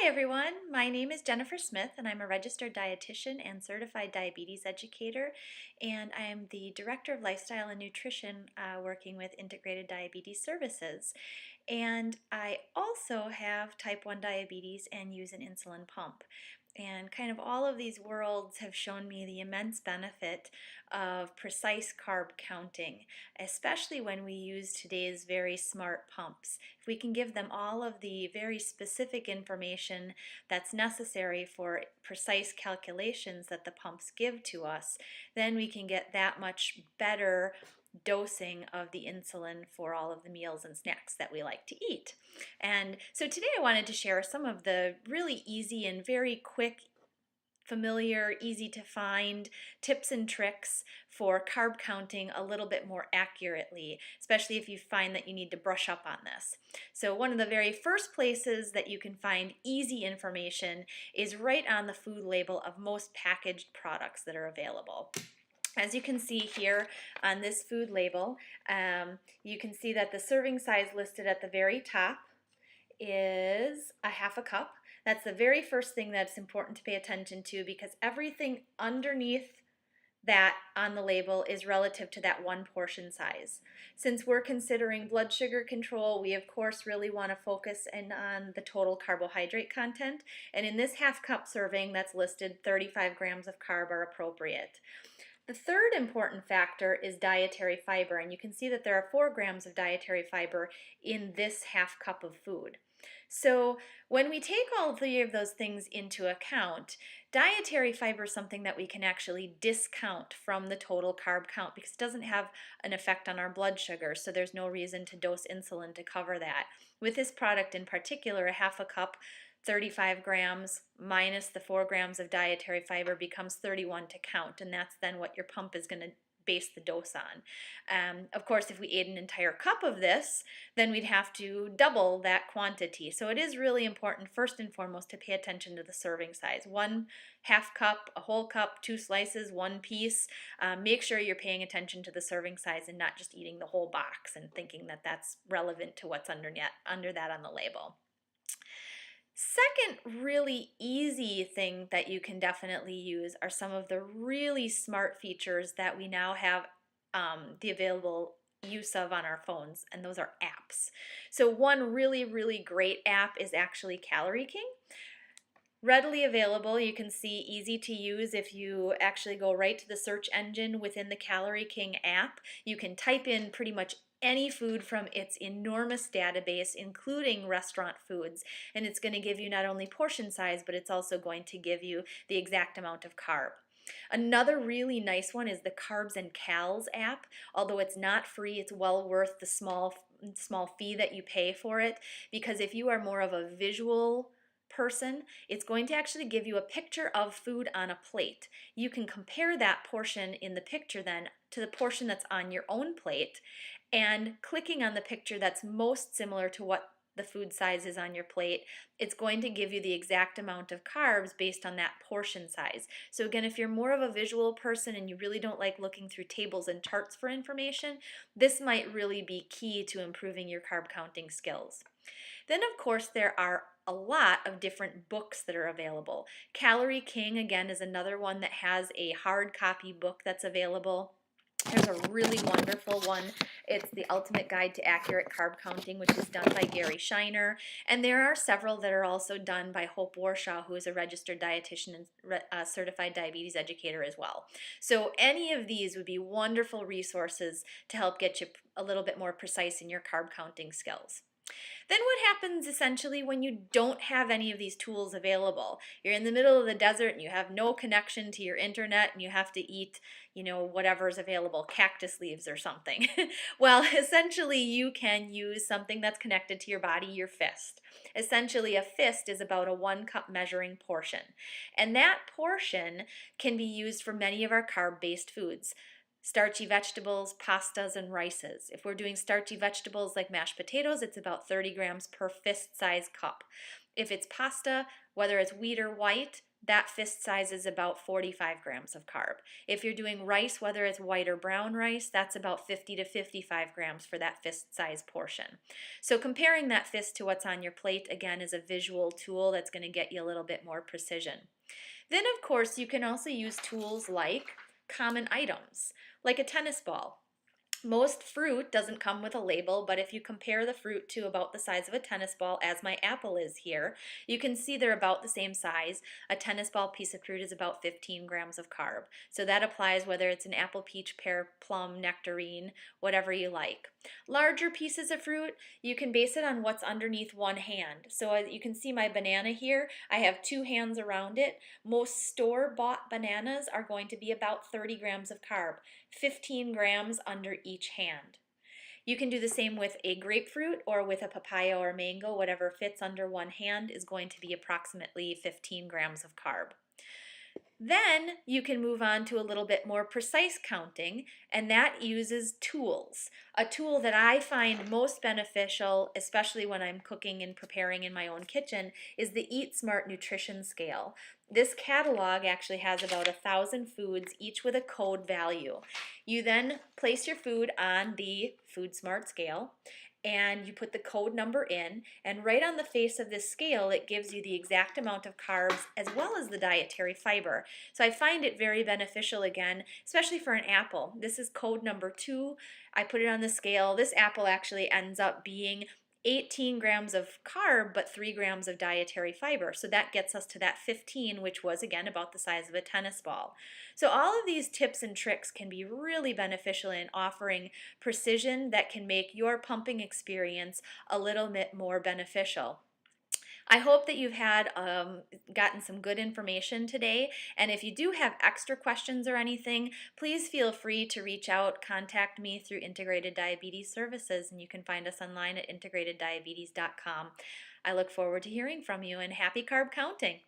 Hi everyone, my name is Jennifer Smith and I'm a registered dietitian and certified diabetes educator, and I am the Director of Lifestyle and Nutrition working with Integrated Diabetes Services. And I also have type 1 diabetes and use an insulin pump. And kind of all of these worlds have shown me the immense benefit of precise carb counting, especially when we use today's very smart pumps. If we can give them all of the very specific information that's necessary for precise calculations that the pumps give to us, then we can get that much better dosing of the insulin for all of the meals and snacks that we like to eat. And so today I wanted to share some of the really easy and very quick, familiar, easy to find tips and tricks for carb counting a little bit more accurately, especially if you find that you need to brush up on this. So one of the very first places that you can find easy information is right on the food label of most packaged products that are available. As you can see here on this food label, you can see that the serving size listed at the very top is a half a cup. That's the very first thing that's important to pay attention to, because everything underneath that on the label is relative to that one portion size. Since we're considering blood sugar control, we of course really want to focus in on the total carbohydrate content, and in this half cup serving that's listed, 35 grams of carb are appropriate. The third important factor is dietary fiber, and you can see that there are 4 grams of dietary fiber in this half cup of food. So when we take all 3 of those things into account, dietary fiber is something that we can actually discount from the total carb count because it doesn't have an effect on our blood sugar, so there's no reason to dose insulin to cover that. With this product in particular, a half a cup, 35 grams minus the 4 grams of dietary fiber becomes 31 to count, and that's then what your pump is going to base the dose on. Of course, if we ate an entire cup of this, then we'd have to double that quantity. So it is really important, first and foremost, to pay attention to the serving size. 1 half cup, a whole cup, 2 slices, 1 piece. Make sure you're paying attention to the serving size and not just eating the whole box and thinking that that's relevant to what's under that on the label. Second really easy thing that you can definitely use are some of the really smart features that we now have the available use of on our phones, and those are apps. So one really great app is actually Calorie King. Readily available, you can see, easy to use. If you actually go right to the search engine within the Calorie King app, you can type in pretty much any food from its enormous database, including restaurant foods, and it's going to give you not only portion size, but it's also going to give you the exact amount of carb. Another really nice one is the Carbs and Cals app. Although it's not free, it's well worth the small fee that you pay for it, because if you are more of a visual person, it's going to actually give you a picture of food on a plate. You can compare that portion in the picture then to the portion that's on your own plate, and clicking on the picture that's most similar to what the food size is on your plate, it's going to give you the exact amount of carbs based on that portion size. So again, if you're more of a visual person and you really don't like looking through tables and charts for information, this might really be key to improving your carb counting skills. Then of course there are a lot of different books that are available. Calorie King, again, is another one that has a hard copy book that's available. There's a really wonderful one. It's The Ultimate Guide to Accurate Carb Counting, which is done by Gary Shiner. And there are several that are also done by Hope Warshaw, who is a registered dietitian and certified diabetes educator as well. So any of these would be wonderful resources to help get you a little bit more precise in your carb counting skills. Then what happens essentially when you don't have any of these tools available? You're in the middle of the desert and you have no connection to your internet and you have to eat, whatever's available, cactus leaves or something. Well, essentially you can use something that's connected to your body, your fist. Essentially a fist is about a 1 cup measuring portion. And that portion can be used for many of our carb-based foods. Starchy vegetables, pastas, and rices. If we're doing starchy vegetables like mashed potatoes, it's about 30 grams per fist-size cup. If it's pasta, whether it's wheat or white, that fist size is about 45 grams of carb. If you're doing rice, whether it's white or brown rice, that's about 50 to 55 grams for that fist size portion. So comparing that fist to what's on your plate, again, is a visual tool that's going to get you a little bit more precision. Then, of course, you can also use tools like common items, like a tennis ball. Most fruit doesn't come with a label, but if you compare the fruit to about the size of a tennis ball, as my apple is here, you can see they're about the same size. A tennis ball piece of fruit is about 15 grams of carb. So that applies whether it's an apple, peach, pear, plum, nectarine, whatever you like. Larger pieces of fruit, you can base it on what's underneath one hand. So as you can see my banana here, I have two hands around it. Most store-bought bananas are going to be about 30 grams of carb, 15 grams under each hand. You can do the same with a grapefruit or with a papaya or mango. Whatever fits under one hand is going to be approximately 15 grams of carb. Then you can move on to a little bit more precise counting, and that uses tools. A tool that I find most beneficial, especially when I'm cooking and preparing in my own kitchen, is the Eat Smart Nutrition Scale. This catalog actually has about 1,000 foods, each with a code value. You then place your food on the Food Smart scale, and you put the code number in, and right on the face of this scale it gives you the exact amount of carbs as well as the dietary fiber. So I find it very beneficial, again, especially for an apple. This is code number 2. I put it on the scale. This apple actually ends up being 18 grams of carb but 3 grams of dietary fiber. So that gets us to that 15, which was again about the size of a tennis ball. So all of these tips and tricks can be really beneficial in offering precision that can make your pumping experience a little bit more beneficial. I hope that you've gotten some good information today, and if you do have extra questions or anything, please feel free to reach out, contact me through Integrated Diabetes Services, and you can find us online at integrateddiabetes.com. I look forward to hearing from you, and happy carb counting!